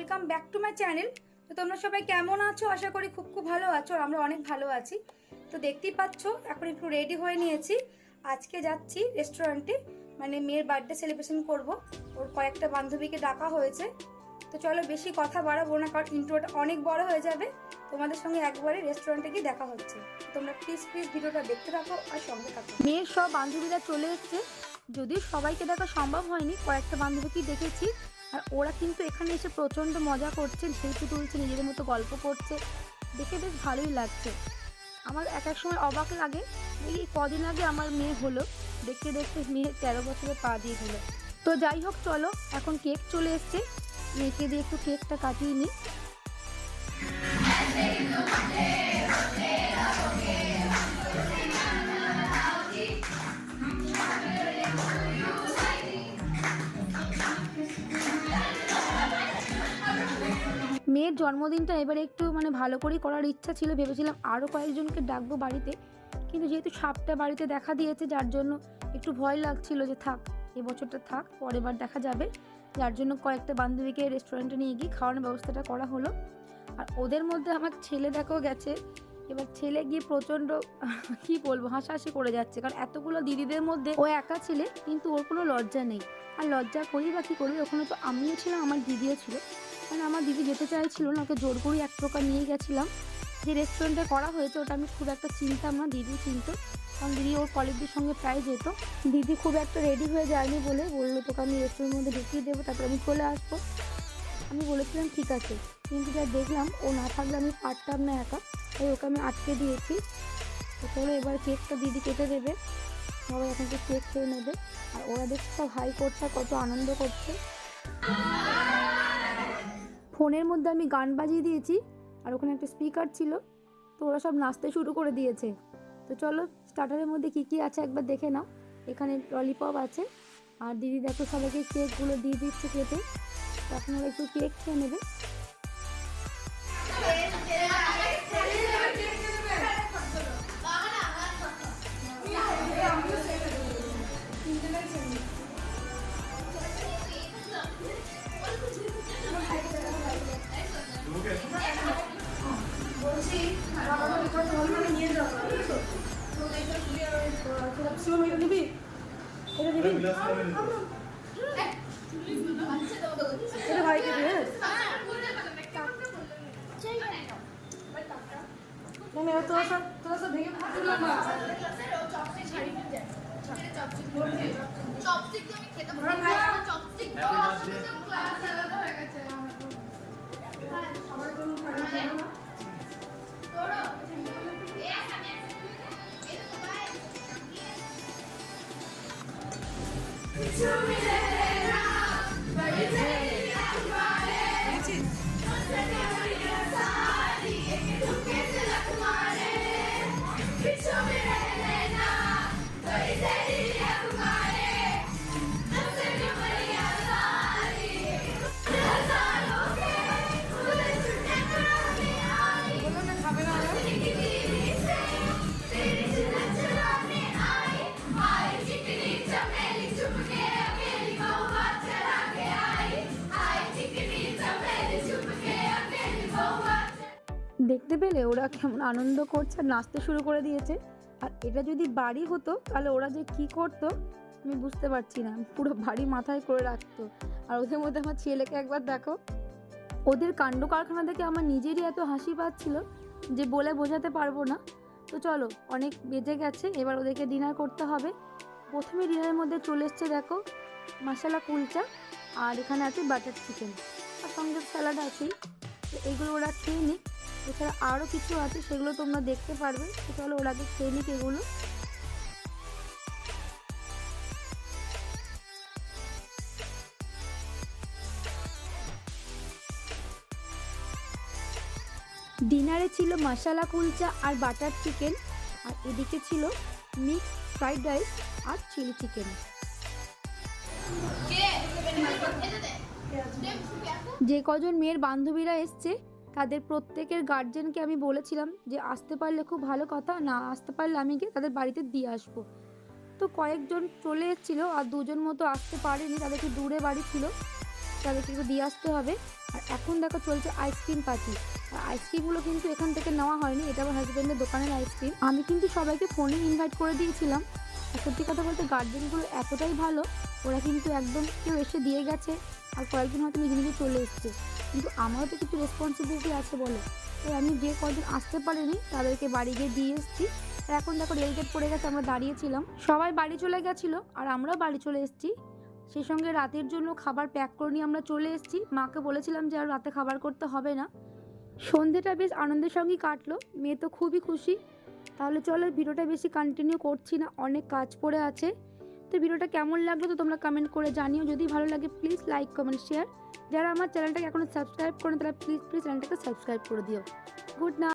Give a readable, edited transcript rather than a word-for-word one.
Welcome back to my channel. তো তোমরা সবাই কেমন আছো? আশা করি খুব ভালো আছো। আর আমরা অনেক ভালো আছি। তো দেখতেই পাচ্ছ এখন একটু রেডি হয়ে নিয়েছি। আজকে যাচ্ছি রেস্টুরেন্টে, মানে মেয়ের বার্থডে সেলিব্রেশন করব। ওর কয়েকটা বান্ধবীকে ডাকা হয়েছে। তো চলো বেশি কথা বাড়াবো না, কারণ ইন্ট্রোটা অনেক বড় হয়ে যাবে। তোমাদের সঙ্গে একবারে রেস্টুরেন্টে গিয়ে দেখা হচ্ছে। তোমরা প্লিজ ভিডিওটা দেখতে থাকো আর সঙ্গে থাকো। মেয়ের সব বান্ধবীরা চলে এসছে, যদিও সবাইকে দেখা সম্ভব হয়নি, কয়েকটা বান্ধবীকেই দেখেছি। আর ওরা কিন্তু এখানে এসে প্রচণ্ড মজা করছে, সেলফি তুলছে, নিজেদের মতো গল্প করছে, দেখে বেশ ভালোই লাগছে। আমার এক এক সময় অবাক লাগে, এই কদিন আগে আমার মেয়ে হলো, দেখতে দেখতে মেয়ে 13 বছরে পা দিয়ে দিল। তো যাই হোক, চলো এখন কেক চলে এসছে, মেয়েকে দিয়ে একটু কেকটা কাটিয়ে নিই। মেয়ের জন্মদিনটা এবারে একটু ভালো করেই করার ইচ্ছা ছিল। ভেবেছিলাম আরও কয়েকজনকে ডাকবো বাড়িতে, কিন্তু যেহেতু সাপটা বাড়িতে দেখা দিয়েছে, যার জন্য একটু ভয় লাগছিল যে থাক, এবছরটা থাক, পরের বার দেখা যাবে। যার জন্য কয়েকটা বান্ধবীকে রেস্টুরেন্টে নিয়ে গিয়ে খাওয়ানোর ব্যবস্থাটা করা হলো। আর ওদের মধ্যে আমার ছেলে দেখো গেছে। এবার ছেলে গিয়ে প্রচণ্ড কি বলবো, হাসাহাসি করে যাচ্ছে, কারণ এতগুলো দিদিদের মধ্যে ও একা ছেলে, কিন্তু ওর কোনো লজ্জা নেই। আর লজ্জা করি বা কী করবি, ওখানে তো আমিও ছিলাম, আমার দিদিও ছিল। মানে আমার দিদি যেতে চাইছিল না, ওকে জোর করে এক প্রকার নিয়ে গেছিলাম। যে রেস্টুরেন্টে করা হয়েছে ওটা আমি খুব একটা চিনতাম না, দিদি চিনতো, কারণ দিদি ওর কলেজদের সঙ্গে প্রায় যেত। দিদি খুব একটা রেডি হয়ে যায়নি বলে বললো, তোকে আমি রেস্টুরেন্টের মধ্যে ঢুকিয়ে দেবো, তারপর আমি চলে আসবো। আমি বলেছিলাম ঠিক আছে, কিন্তু যা দেখলাম ও না থাকলে আমি পারতাম না একা, তাই ওকে আমি আটকে দিয়েছি। তো চলো এবার কেকটা দিদি কেটে দেবে, সবাই এখন কেক খেয়ে নেবে। আর ওরা দেখছে সব হাই করছে, কত আনন্দ করছে। ফোনের মধ্যে আমি গান বাজিয়ে দিয়েছি, আর ওখানে একটা স্পিকার ছিল, তো ওরা সব নাচতে শুরু করে দিয়েছে। তো চলো স্টার্টারের মধ্যে কি কি আছে একবার দেখে নাও। এখানে ললিপপ আছে, আর দিদি দেখো সবাইকে কেকগুলো দিয়ে দিচ্ছে কেটে। তখন ওরা একটু কেক খেয়ে নেবে। বলছি নিয়ে যাও, এটা নিবি, এটা নিবি, এটা ভাইকে দিয়ে তোরা সব ভেঙে চপস্টিক তো আমি খেতে পারি না, চপস্টিক তো ক্লাস আলাদা হয়ে গেছে সবার জন্য তোরা দেখতে পেলে ওরা কেমন আনন্দ করছে, নাচতে শুরু করে দিয়েছে। আর এটা যদি বাড়ি হতো তাহলে ওরা যে কি করতো আমি বুঝতে পারছি না, পুরো বাড়ি মাথায় করে রাখতো। আর ওদের মধ্যে আমার ছেলেকে একবার দেখো, ওদের কাণ্ড কারখানা দেখে আমার নিজেরই এত হাসি পাচ্ছিল যে বলে বোঝাতে পারবো না। তো চলো অনেক বেজে গেছে, এবার ওদেরকে ডিনার করতে হবে। প্রথমে ডিনারের মধ্যে চলে এসছে দেখো মশলা কুলচা, আর এখানে আছে বাটার চিকেন, আর সঙ্গে স্যালাড আছেই। তো এইগুলো ওরা খেয়ে নিক, এছাড়া আরও কিছু আছে সেগুলো তোমরা দেখতে পারবে। তো চলো ওরা আগে খেয়ে নিক এগুলো। ডিনারে ছিল মশলা কুলচা আর বাটার চিকেন, আর এদিকে ছিল মিক্স ফ্রাইড রাইস আর চিলি চিকেন। যে কজন মেয়ের বান্ধবীরা এসছে তাদের প্রত্যেকের গার্জেনকে আমি বলেছিলাম যে আসতে পারলে খুব ভালো কথা, না আসতে পারলে আমি গিয়ে তাদের বাড়িতে দিয়ে আসবো। তো কয়েকজন চলে এসেছিলো, আর দুজন মতো আসতে পারেনি, তাদের একটু দূরে বাড়ি ছিল। তাদেরকে একটু দিয়ে আসতে হবে। আর এখন দেখো চলছে আইসক্রিম পার্টি। আর আইসক্রিমগুলো কিন্তু এখান থেকে নেওয়া হয়নি, এটা আমার হাজব্যান্ডের দোকানের আইসক্রিম। আমি কিন্তু সবাইকে ফোনে ইনভাইট করে দিয়েছিলাম। আর সত্যি কথা বলতে গার্জেনগুলো এতটাই ভালো, ওরা কিন্তু একদম কেউ এসে দিয়ে গেছে, আর কয়েকজন হয়তো নিজে নিজে চলে এসছে। কিন্তু আমারও তো কিছু রেসপন্সিবিলিটি আছে বলো, তাই আমি যে কজন আসতে পারিনি তাদেরকে বাড়ি গিয়ে দিয়ে এসেছি। আর এখন দেখো রেলগেট পড়ে গেছে, আমরা দাঁড়িয়েছিলাম, সবাই বাড়ি চলে গেছিলো আর আমরাও বাড়ি চলে এসেছি। সেই সঙ্গে রাতের জন্য খাবার প্যাক করে নিয়ে আমরা চলে এসেছি। মাকে বলেছিলাম যে আর রাতে খাবার করতে হবে না। সন্ধেটা বেশ আনন্দের সঙ্গেই কাটলো, মেয়ে তো খুবই খুশি। তাহলে চলো ভিডিওটা বেশি কন্টিনিউ করছি না, অনেক কাজ পড়ে আছে। তো ভিডিওটা কেমন লাগলো তো তোমরা কমেন্ট করে জানিও। যদি ভালো লাগে প্লিজ লাইক কমেন্ট শেয়ার। যারা আমার চ্যানেলটাকে এখনো সাবস্ক্রাইব করেন তারা প্লিজ চ্যানেলটাকে সাবস্ক্রাইব করে দিও। Good night.